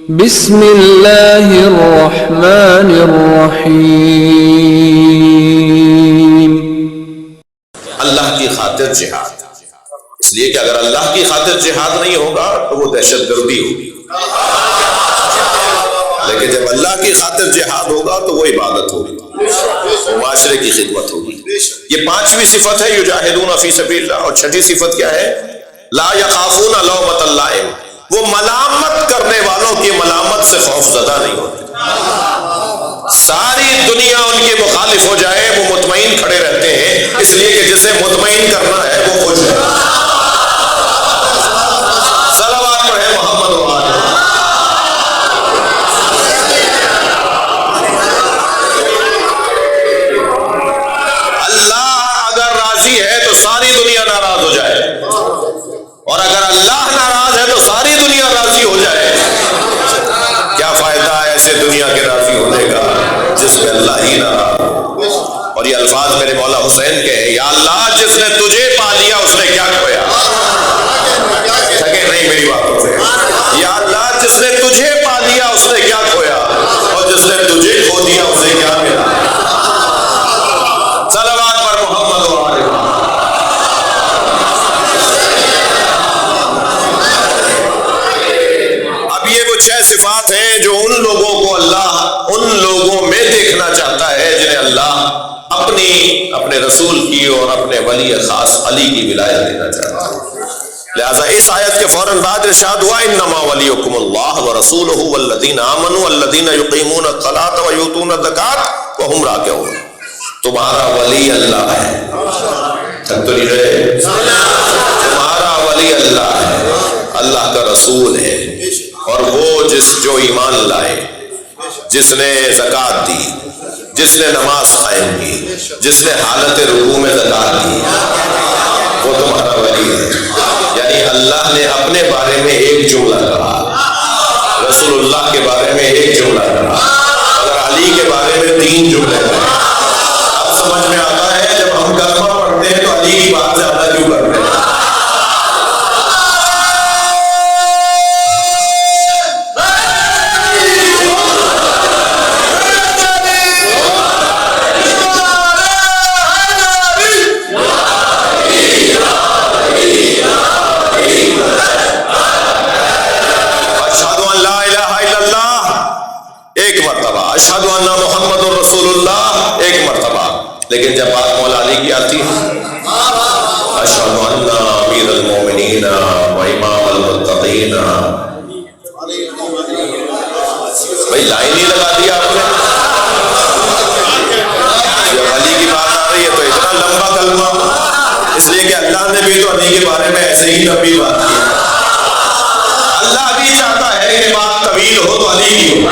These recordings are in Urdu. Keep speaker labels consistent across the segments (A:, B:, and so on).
A: بسم اللہ الرحمن الرحیم۔
B: اللہ کی خاطر جہاد، اس لیے کہ اگر اللہ کی خاطر جہاد نہیں ہوگا تو وہ دہشت گردی ہوگی، لیکن جب اللہ کی خاطر جہاد ہوگا تو وہ عبادت ہوگی، وہ معاشرے کی خدمت ہوگی۔ یہ پانچویں صفت ہے یجاہدون فی سبیل اللہ، اور چھٹی صفت کیا ہے؟ لا یخافون لومۃ لائم، وہ ملامت کرنے والوں کی ملامت سے خوف زدہ نہیں ہوتے۔ ساری دنیا ان کے مخالف ہو جائے وہ مطمئن کھڑے رہتے ہیں، اس لیے کہ جسے مطمئن کرنا ہے وہ خوش ہے۔ صلوات پڑھیں محمد و آلہ۔ اللہ اگر راضی ہے تو ساری دنیا ناراض ہو جائے، اور اگر اللہ ناراض ہے تو ساری دنیا راضی ہو جائے۔ کیا فائدہ ہے ایسے دنیا کے راضی ہونے کا جس میں اللہ ہی ناراض ہو؟ اور یہ الفاظ میرے مولا حسین کے ہیں، یا اللہ جس نے تجھے پا لیا اس نے کیا کھویا؟ تھکے نہیں میری باتوں سے؟ یا اللہ جس نے تجھے پا لیا اس نے کیا کھویا، اور جس نے تجھے کھو دیا اسے کیا ملا؟ صلوات پر محمد و آلہ۔ چھ صفات ہیں جو ان لوگوں کو اللہ ان لوگوں میں دیکھنا چاہتا ہے جنہیں اللہ اپنے رسول کی اور اپنے ولی خاص علی کی ولایت دینا چاہتا ہے۔ لہذا اس آیت کے فوراً بعد ارشاد ہوا انما ولیکم اللہ ورسولہ والذین آمنوا الذین یقیمون الصلاۃ ویؤتون الزکاۃ وہم راکعون۔ تمہارا ولی اللہ ہے، تھک تو نہیں رہے؟ تمہارا ولی اللہ ہے، اللہ کا رسول ہے، اور وہ جو ایمان لائے، جس نے زکوٰۃ دی، جس نے نماز قائم کی، جس نے حالت رکوع میں زکوٰۃ دی، وہ تمہارا ولی ہے۔ یعنی اللہ نے اپنے بارے میں ایک جملہ کہا، رسول اللہ کے بارے میں ایک جملہ کہا، اگر علی کے بارے میں 3 جملے کہے۔ اب سمجھ میں آتا ہے جب ہم کلمہ پڑھتے ہیں تو علی کی بات زیادہ کیوں کرتے ہیں؟ اشہد ان محمد رسول اللہ ایک مرتبہ، لیکن جب بات مولا علی کی آتی ہے اشہد ان امیر المومنین و امام المتقین، بھائی لائن ہی لگا دیا آپ نے۔ جب علی کی بات آ رہی ہے تو اتنا لمبا کلمہ، اس لیے کہ اللہ نے بھی تو علی کے بارے میں ایسے ہی لمبی بات کی۔ اللہ بھی چاہتا ہے کہ بات طویل ہو تو علی کی ہو۔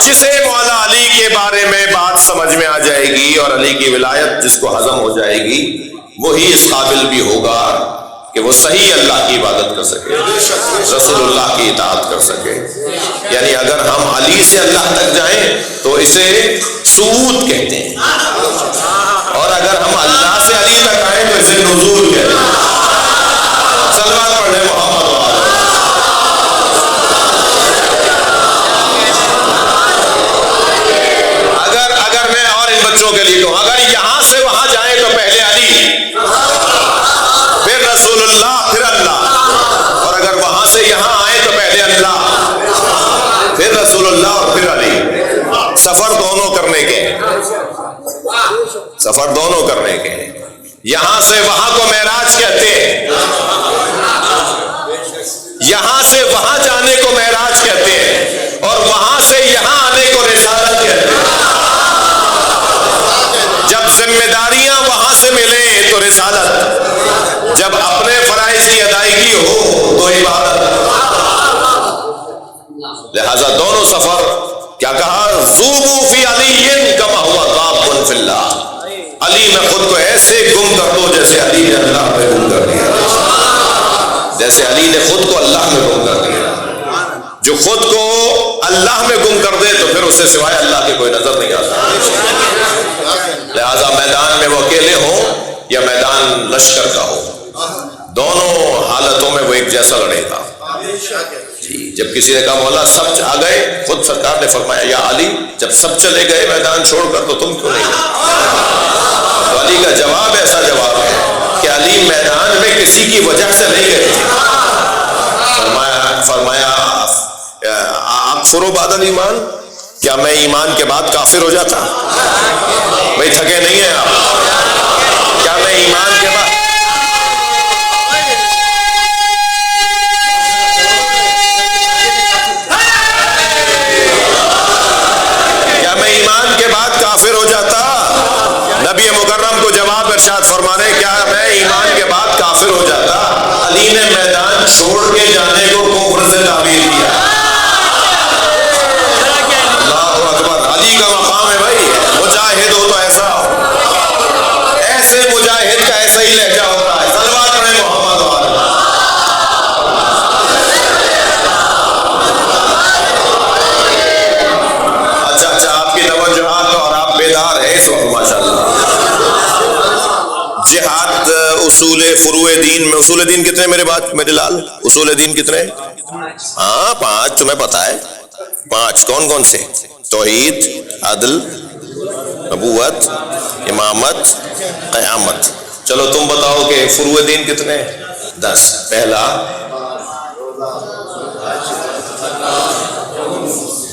B: جسے مولا علی کے بارے میں بات سمجھ میں آ جائے گی اور علی کی ولایت جس کو ہضم ہو جائے گی، وہی اس قابل بھی ہوگا کہ وہ صحیح اللہ کی عبادت کر سکے، رسول اللہ کی اطاعت کر سکے۔ یعنی اگر ہم علی سے اللہ تک جائیں تو اسے صعود کہتے ہیں، اور اگر ہم اللہ سے علی تک آئیں تو اسے نزول کہتے ہیں۔ صلوات پڑھیں محمد و آلہ۔ اگر میں اور ان بچوں کے لیے کہوں، اگر یہاں سے وہاں جائیں تو پہلے علی، پھر رسول اللہ، پھر اللہ، اور اگر وہاں سے یہاں آئیں تو پہلے اللہ، پھر رسول اللہ اور پھر علی۔ سفر دونوں کرنے کے ہیں، سفر دونوں کرنے کے ہیں۔ یہاں سے وہاں کو معراج کہتے ہیں، یہاں سے وہاں جانے کو معراج کہتے ہیں، اور وہاں سے یہاں آنے کو رسالت کہتے ہیں۔ جب ذمہ داریاں وہاں سے ملیں تو رسالت، جب اپنے فرائض کی ادائیگی ہو تو عبادت۔ لہذا دونوں سفر کیا کہا؟ ذوبوا فی علی کما ہوا غاب فی اللہ، علی میں خود کو ایسے گم کر دو جیسے علی نے اللہ میں گم کر دیا، جیسے علی نے خود کو اللہ میں گم کر دیا۔ جو خود کو اللہ میں گم کر دے تو پھر اسے سوائے اللہ کے کوئی نظر نہیں آتا۔ لہذا میدان میں وہ اکیلے ہوں یا میدان لشکر کا ہو، دونوں حالتوں میں وہ ایک جیسا لڑے گا۔ جب کسی نے کہا مولا سب آ گئے، خود سرکار نے فرمایا یا علی جب سب چلے گئے میدان چھوڑ کر تو تم کیوں نہیں گئے؟ تو علی کا جواب ایسا جواب ہے کہ علی میدان میں کسی کی وجہ سے نہیں گئے تھے. فرمایا آپ فرو بعد الایمان، کیا میں ایمان کے بعد کافر ہو جاتا؟ بھائی تھکے نہیں ہیں آپ؟ کیا میں ایمان کے بعد کافر ہو جاتا؟ نبی مکرم کو جواب ارشاد فرمانے کیا میں ایمان کے بعد کافر ہو جاتا؟ علی نے میدان چھوڑ کے جانے کو کفر سے تعبیر کیا. اللہ اکبر. علی کا مقام ہے بھائی، مجاہد ہو تو ایسا ہو، ایسے مجاہد کا ایسا ہی لہجہ ہوتا ہے. صلوات پڑھیں محمد والے. اچھا آپ کی توجہات اور آپ بیدار ہیں اس وقت ماشاءاللہ. جہاد اصول فروع دین میں، اصول دین کتنے میرے بات میرے لال؟ اصول دین کتنے؟ ہاں 5 تمہیں پتا ہے. 5 کون کون سے؟ توحید، عدل، نبوت، امامت، قیامت. چلو تم بتاؤ کہ فروع دین کتنے؟ 10. پہلا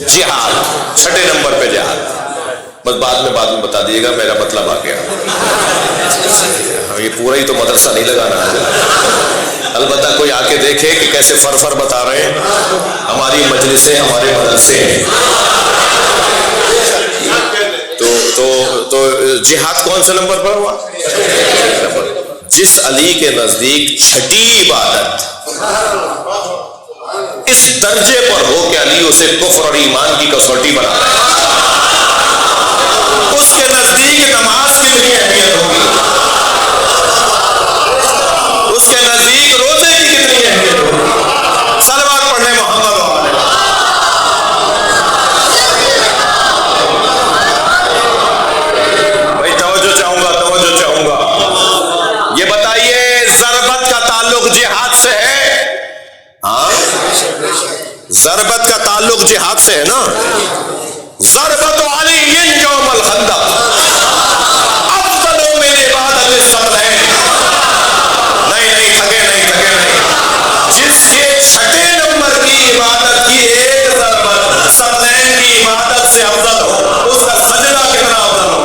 B: جہاد، 6 نمبر پہ جہاد. بس بعد میں بتا دیے گا، میرا مطلب آ گیا. یہ پورا ہی تو مدرسہ نہیں لگانا ہے، البتہ کوئی آ کے دیکھے کہ کیسے فر بتا رہے ہیں. ہماری مجلسیں ہمارے مدرسے ہیں. تو جہاد کون سے نمبر پر ہوا؟ جس علی کے نزدیک چھٹی عبادت اس درجے پر ہو کہ علی اسے کفر اور ایمان کی کسوٹی بنا رہا ہے، اس کے نزدیک نماز کتنی اہمیت ہوگی، اس کے نزدیک روزے کی کتنی اہمیت ہوگی. صلوات پڑھنے محمد والے. بھائی توجہ چاہوں گا. یہ بتائیے ضربت کا تعلق جہاد سے ہے؟ ہاں ضربت کا تعلق جہاد سے ہے نا. ضربت علی یوم الخندق افضل من عبادت الثقلین. نہیں تھکے. جس کے 6 نمبر کی عبادت کی ایک ضربت ثقلین کی عبادت سے افضل ہو، اس کا سجدہ کتنا افضل ہو.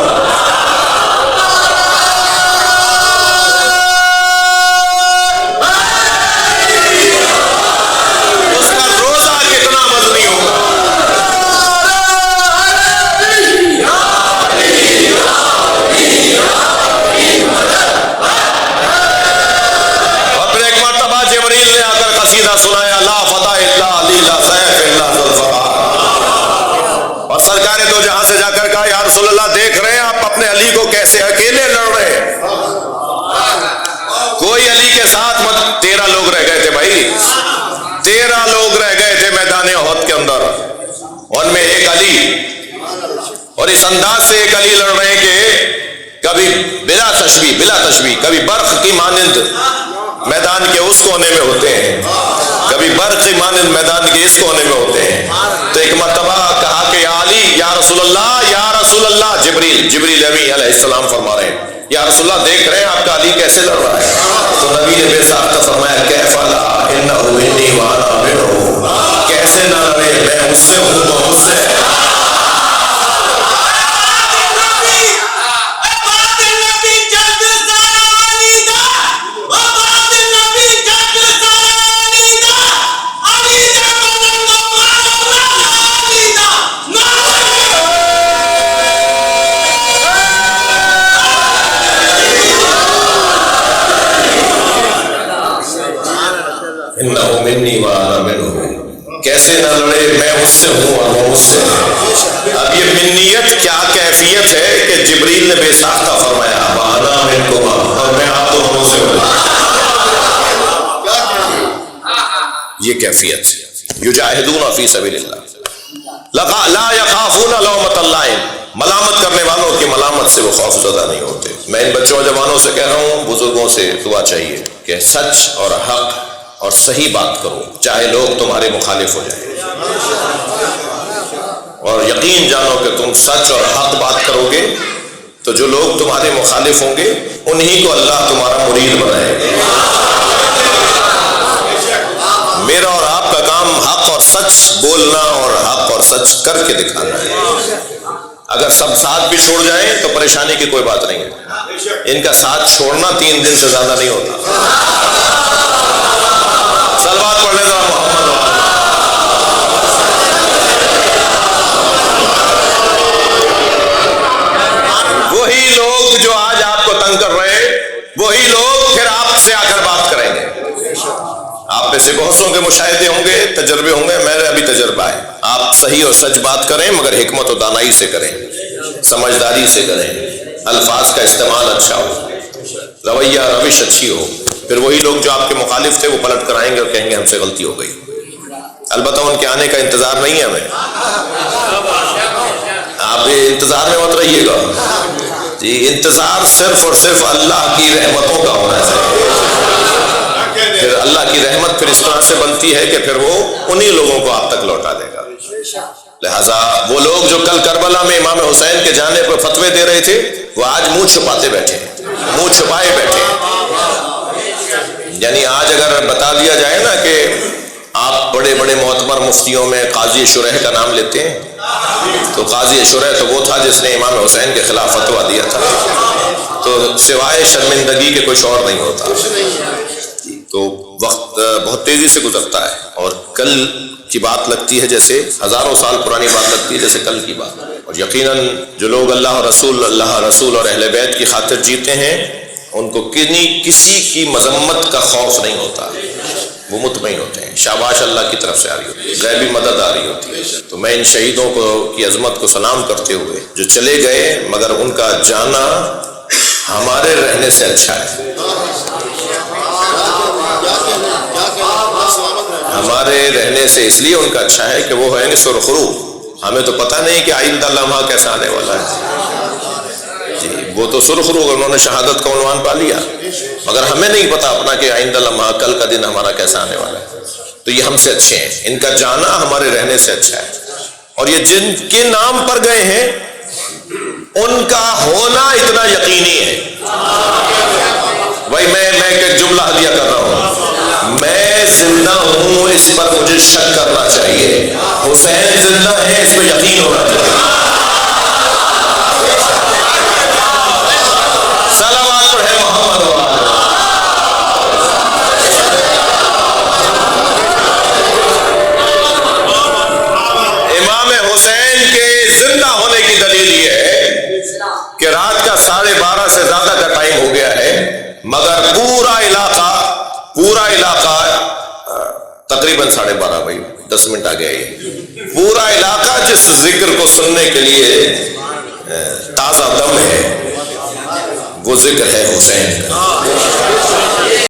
B: سنایا لا فتح الا علی لا سیف الا ذوالفقار. اور سرکار نے تو جہاں سے جا کر کہا یا رسول اللہ دیکھ رہے ہیں آپ اپنے علی کو کیسے اکیلے لڑ رہے ہیں. کوئی علی کے ساتھ مت. 13 لوگ رہ گئے تھے بھائی، 13 لوگ رہ گئے تھے میدان احد کے اندر، ان میں ایک علی. اور اس انداز سے ایک علی لڑ رہے ہیں کہ کبھی بلا تشبیہ کبھی برق کی مانند میدان کے اس کونے میں ہوتے ہیں، کبھی برق کی مانند میدان کے اس کونے میں ہوتے ہیں. تو ایک مرتبہ کہا کہ یا علی یا رسول اللہ. جبریل امین علیہ السلام فرما رہے ہیں یا رسول اللہ دیکھ رہے ہیں آپ کا علی کیسے لڑ رہا ہے. تو نبی نے بے ساختہ فرمایا کیف لا انہ منی وانا منہ. کیسے نہ لڑے، میں اس سے ہوں تو مجھ سے. کیسے نہ لڑے، میں اس سے ہوں اور وہ مجھ سے. اب یہ منیت کیا کیفیت ہے کہ جبریل نے بے ساختہ فرمایا وانا منکما، اور میں آپ دونوں سے ہوں. یہ کیفیت یجاہدون فی سبیل اللہ لا یخافون لومۃ لائم. ملامت کرنے والوں کی ملامت سے وہ خوف زدہ نہیں ہوتے. میں ان بچوں جوانوں سے کہہ رہا ہوں، بزرگوں سے دعا چاہیے کہ سچ اور حق اور صحیح بات کرو چاہے لوگ تمہارے مخالف ہو جائیں، اور یقین جانو کہ تم سچ اور حق بات کرو گے تو جو لوگ تمہارے مخالف ہوں گے انہی کو اللہ تمہارا مرید بنائے گا۔ میرا اور آپ کا کام حق اور سچ بولنا اور حق اور سچ کر کے دکھانا ہے۔ اگر سب ساتھ بھی چھوڑ جائیں تو پریشانی کی کوئی بات نہیں ہے، ان کا ساتھ چھوڑنا 3 دن سے زیادہ نہیں ہوتا۔ صلوات پڑھنے ذرا محمد۔ وہی لوگ جو آج آپ کو تنگ کر رہے ہیں وہی لوگ پھر آپ سے آ کر بات کریں گے۔ آپ میں سے بہت سوں کے مشاہدے ہوں گے، تجربے ہوں گے، میرا ابھی تجربہ ہے۔ آپ صحیح اور سچ بات کریں مگر حکمت و دانائی سے کریں، سمجھداری سے کریں، الفاظ کا استعمال اچھا ہو، رویہ روش اچھی ہو، پھر وہی لوگ جو آپ کے مخالف تھے وہ پلٹ کر آئیں گے اور کہیں گے ہم سے غلطی ہو گئی۔ البتہ ان کے آنے کا انتظار نہیں ہے ہمیں، آپ انتظار میں مت رہیے گا جی، انتظار صرف اور صرف اللہ کی رحمتوں کا ہونا چاہیے۔ پھر اللہ کی رحمت پھر اس طرح سے بنتی ہے کہ پھر وہ انہی لوگوں کو آپ تک لوٹا دے گا۔ لہذا وہ لوگ جو کل کربلا میں امام حسین کے جانے پر فتوے دے رہے تھے وہ آج منہ چھپاتے بیٹھے، منہ چھپائے بیٹھے۔ یعنی آج اگر بتا دیا جائے نا کہ آپ بڑے بڑے معتبر مفتیوں میں قاضی شریح کا نام لیتے ہیں تو قاضی شریح تو وہ تھا جس نے امام حسین کے خلاف فتویٰ دیا تھا، تو سوائے شرمندگی کے کچھ اور نہیں ہوتا۔ تو وقت بہت تیزی سے گزرتا ہے اور کل کی بات لگتی ہے جیسے ہزاروں سال پرانی بات لگتی ہے جیسے کل کی بات۔ اور یقیناً جو لوگ اللہ رسول اور اہل بیت کی خاطر جیتے ہیں ان کو کسی کی مذمت کا خوف نہیں ہوتا، وہ مطمئن ہوتے ہیں، شاباش اللہ کی طرف سے آ رہی ہوتی ہے، غیبی مدد آ رہی ہوتی ہے۔ تو میں ان شہیدوں کی عظمت کو سلام کرتے ہوئے جو چلے گئے مگر ان کا جانا ہمارے رہنے سے اچھا ہے، ہمارے رہنے سے اس لیے ان کا اچھا ہے کہ وہ ہے سرخرو، ہمیں تو پتہ نہیں کہ آئندہ لمحہ کیسا آنے والا ہے جی، وہ تو سرخرو انہوں نے شہادت کا عنوان پا لیا مگر ہمیں نہیں پتا اپنا کہ آئندہ لمحہ کل کا دن ہمارا کیسا آنے والا ہے۔ تو یہ ہم سے اچھے ہیں، ان کا جانا ہمارے رہنے سے اچھا ہے، اور یہ جن کے نام پر گئے ہیں ان کا ہونا اتنا یقینی ہے۔ بھائی میں ایک جملہ ہدیہ کر رہا ہوں، میں زندہ ہوں اس پر مجھے شک کرنا چاہیے، حسین زندہ ہے اس پہ یقین ہونا چاہیے۔ صلوات پڑھے محمد و آلہ۔ امام حسین کے زندہ ہونے کی دلیل یہ ہے کہ رات کا 12:30 سے زیادہ کا ٹائم ہو گیا ہے مگر پورا علاقہ تقریباً 12:30 بھائی 10 منٹ آ گیا، یہ پورا علاقہ جس ذکر کو سننے کے لیے تازہ دم ہے وہ ذکر ہے حسین کا۔